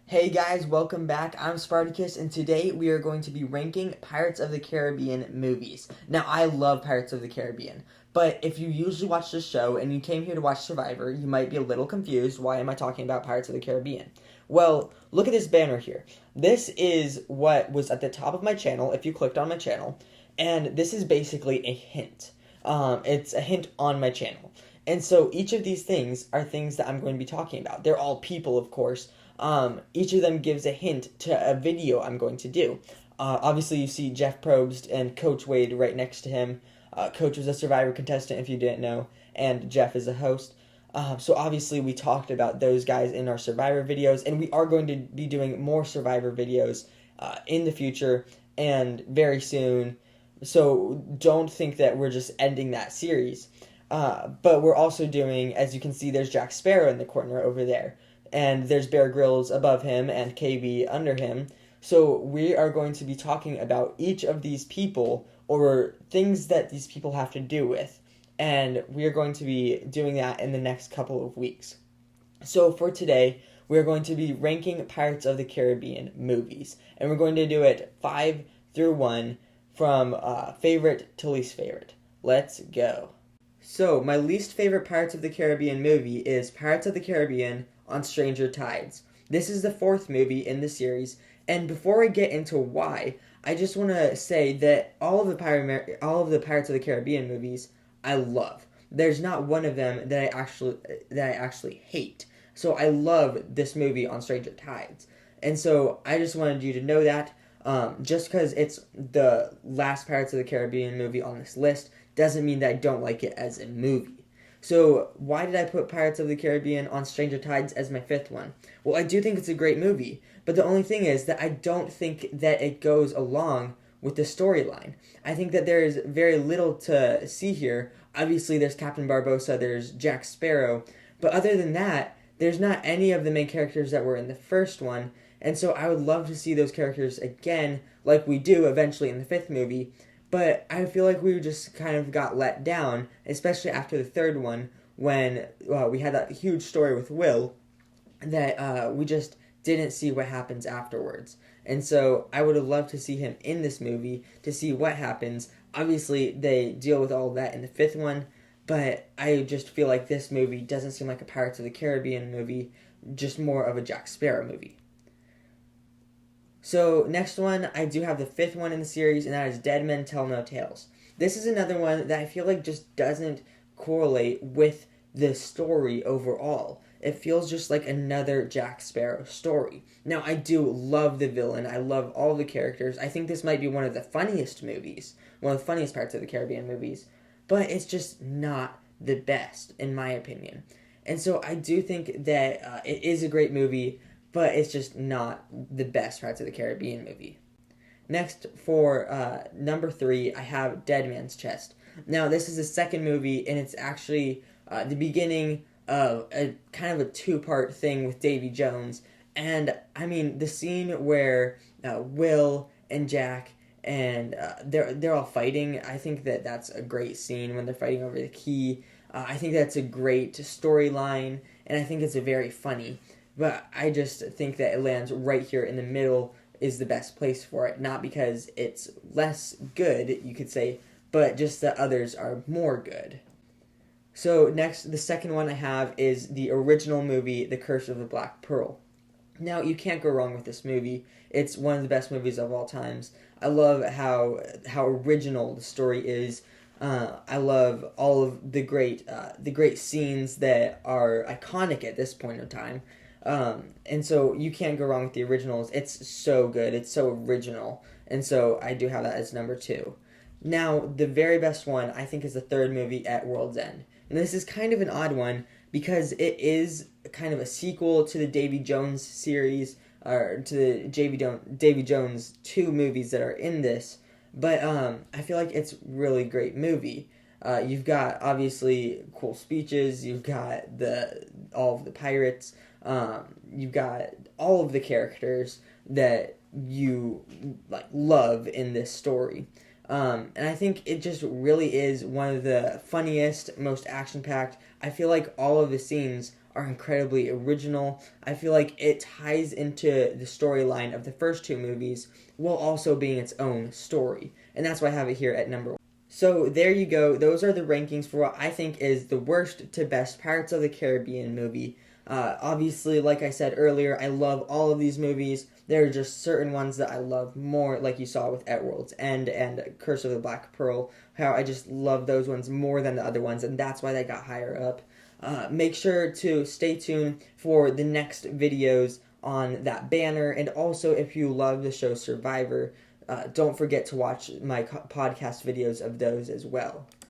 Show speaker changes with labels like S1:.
S1: Hey guys, welcome back. I'm Spartacus, and today we are going to be ranking Pirates of the Caribbean movies. Now, I love Pirates of the Caribbean, but if you usually watch this show and you came here to watch Survivor, you might be a little confused. Why am I talking about Pirates of the Caribbean? Well, look at this banner here. This is what was at the top of my channel if you clicked on my channel, and this is basically a hint. It's a hint on my channel. And so each of these things are things that I'm going to be talking about. They're all people, of course. Each of them gives a hint to a video I'm going to do. Obviously, you see Jeff Probst and Coach Wade right next to him. Coach was a Survivor contestant, if you didn't know, and Jeff is a host. So obviously, we talked about those guys in our Survivor videos, and we are going to be doing more Survivor videos in the future and very soon. So don't think that we're just ending that series. But we're also doing, as you can see, there's Jack Sparrow in the corner over there. And there's Bear Grylls above him and KB under him. So we are going to be talking about each of these people or things that these people have to do with. And we are going to be doing that in the next couple of weeks. So for today, we're going to be ranking Pirates of the Caribbean movies. And we're going to do it 5 through 1 from favorite to least favorite. Let's go. So, my least favorite Pirates of the Caribbean movie is Pirates of the Caribbean on Stranger Tides. This is the fourth movie in the series, and before I get into why, I just want to say that all of the Pirates of the Caribbean movies I love. There's not one of them that I actually hate. So I love this movie on Stranger Tides, and so I just wanted you to know that. Just because it's the last Pirates of the Caribbean movie on this list doesn't mean that I don't like it as a movie. So why did I put Pirates of the Caribbean on Stranger Tides as my fifth one? Well, I do think it's a great movie, but the only thing is that I don't think that it goes along with the storyline. I think that there is very little to see here. Obviously, there's Captain Barbossa, there's Jack Sparrow, but other than that, there's not any of the main characters that were in the first one, and so I would love to see those characters again, like we do eventually in the fifth movie. But I feel like we just kind of got let down, especially after the third one, when we had that huge story with Will, that we just didn't see what happens afterwards. And so I would have loved to see him in this movie, to see what happens. Obviously, they deal with all of that in the fifth one, but I just feel like this movie doesn't seem like a Pirates of the Caribbean movie, just more of a Jack Sparrow movie. So next one, I do have the fifth one in the series, and that is Dead Men Tell No Tales. This is another one that I feel like just doesn't correlate with the story overall. It feels just like another Jack Sparrow story. Now, I do love the villain. I love all the characters. I think this might be one of the funniest movies, one of the funniest Parts of the Caribbean movies, but it's just not the best, in my opinion. And so I do think that it is a great movie, but it's just not the best Pirates of the Caribbean movie. Next, for number 3, I have Dead Man's Chest. Now, this is the second movie, and it's actually the beginning of a kind of a two-part thing with Davy Jones. And, I mean, the scene where Will and Jack and they're all fighting, I think that that's a great scene when they're fighting over the key. I think that's a great storyline, and I think it's a very funny. But I just think that it lands right here in the middle is the best place for it. Not because it's less good, you could say, but just that others are more good. So next, the second one I have is the original movie, The Curse of the Black Pearl. Now, you can't go wrong with this movie. It's one of the best movies of all times. I love how original the story is. I love all of the great scenes that are iconic at this point in time. And so you can't go wrong with the originals. It's so good. It's so original. And so I do have that as number 2. Now, the very best one, I think, is the third movie, At World's End. And this is kind of an odd one because it is kind of a sequel to the Davy Jones series, or to the Davy Jones 2 movies that are in this. But I feel like it's a really great movie. You've got, obviously, cool speeches. You've got all of the pirates. You've got all of the characters that you love in this story. And I think it just really is one of the funniest, most action-packed. I feel like all of the scenes are incredibly original. I feel like it ties into the storyline of the first two movies while also being its own story. And that's why I have it here at number one. So there you go. Those are the rankings for what I think is the worst to best Pirates of the Caribbean movie. Obviously, like I said earlier, I love all of these movies. There are just certain ones that I love more, like you saw with At World's End and Curse of the Black Pearl, how I just love those ones more than the other ones, and that's why they got higher up. Make sure to stay tuned for the next videos on that banner, and also if you love the show Survivor, don't forget to watch my podcast videos of those as well.